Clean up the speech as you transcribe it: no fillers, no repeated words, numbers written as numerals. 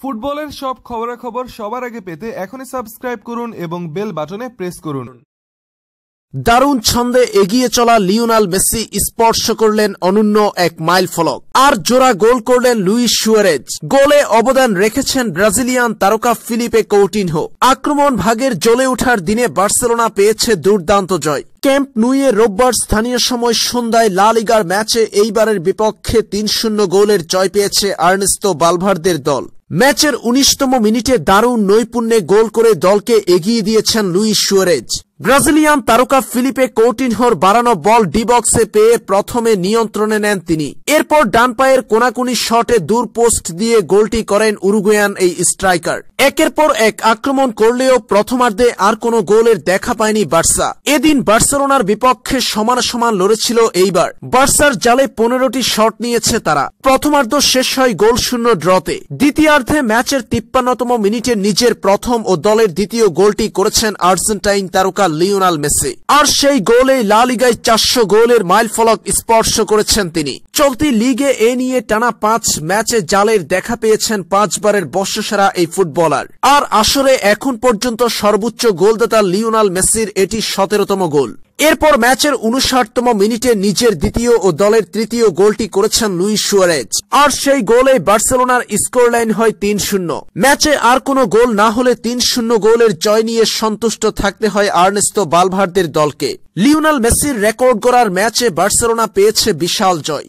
ফুটবলের সব খবরাখবর সবার আগে পেতে এখনই সাবস্ক্রাইব করুন এবং বেল বাটনে প্রেস করুন। দারুণ ছন্দে এগিয়ে চলা লিওনেল মেসি স্পর্শ করলেন অনন্য এক মাইল ফলক, আর জোড়া গোল করলেন লুইস সুয়ারেজ। গোলে অবদান রেখেছেন ব্রাজিলিয়ান তারকা ফিলিপে কৌটিনহো। আক্রমণ ভাগের জ্বলে ওঠার দিনে বার্সেলোনা পেয়েছে দুর্দান্ত জয়। ক্যাম্প নুয়ে রোববার স্থানীয় সময় সন্ধ্যায় লা লিগার ম্যাচে এইবারের বিপক্ষে ৩-০ গোলের জয় পেয়েছে আর্নেস্তো ভালভার্দের দল। ম্যাচের ১৯তম মিনিটে দারুণ নৈপুণ্যে গোল করে দলকে এগিয়ে দিয়েছেন লুইস সুয়ারেজ। ব্রাজিলিয়ান তারকা ফিলিপে কৌটিনহোর বাড়ানো বল ডি বক্সে পেয়ে প্রথমে নিয়ন্ত্রণে নেন তিনি। এরপর ডান পায়ের কোনাকুনি শটে দূর পোস্ট দিয়ে গোলটি করেন উরুগুয়ান এই স্ট্রাইকার। একের পর এক আক্রমণ করলেও প্রথমার্ধে আর কোনো গোলের দেখা পায়নি বার্সা। এদিন বার্সেলোনার বিপক্ষে সমান লড়েছিল এইবার। বার্সার জালে ১৫টি শট নিয়েছে তারা। প্রথমার্ধ শেষ হয় গোলশূন্য ড্রতে। দ্বিতীয়ার্ধে ম্যাচের ৫৩তম মিনিটে নিজের প্রথম ও দলের দ্বিতীয় গোলটি করেছেন আর্জেন্টাইন তারকা লিওনেল মেসি। আর সেই গোলেই লা লিগায় ৪০০ গোলের মাইলফলক স্পর্শ করেছেন তিনি। চলতি লিগে এ নিয়ে টানা ৫ ম্যাচে জালের দেখা পেয়েছেন ৫ বারের বর্ষসেরা এই ফুটবলার। আর আসরে এখন পর্যন্ত সর্বোচ্চ গোলদাতা লিওনেল মেসির এটি ১৭তম গোল। এরপর ম্যাচের ৫৯তম মিনিটে নিজের দ্বিতীয় ও দলের তৃতীয় গোলটি করেছেন লুইস সুয়ারেজ। আর সেই গোলে বার্সেলোনার স্কোর লাইন হয় ৩-০। ম্যাচে আর কোনো গোল না হলে ৩-০ গোলের জয় নিয়ে সন্তুষ্ট থাকতে হয় আর্নেস্তো ভালভার্দের দলকে। লিওনেল মেসির রেকর্ড গড়ার ম্যাচে বার্সেলোনা পেয়েছে বিশাল জয়।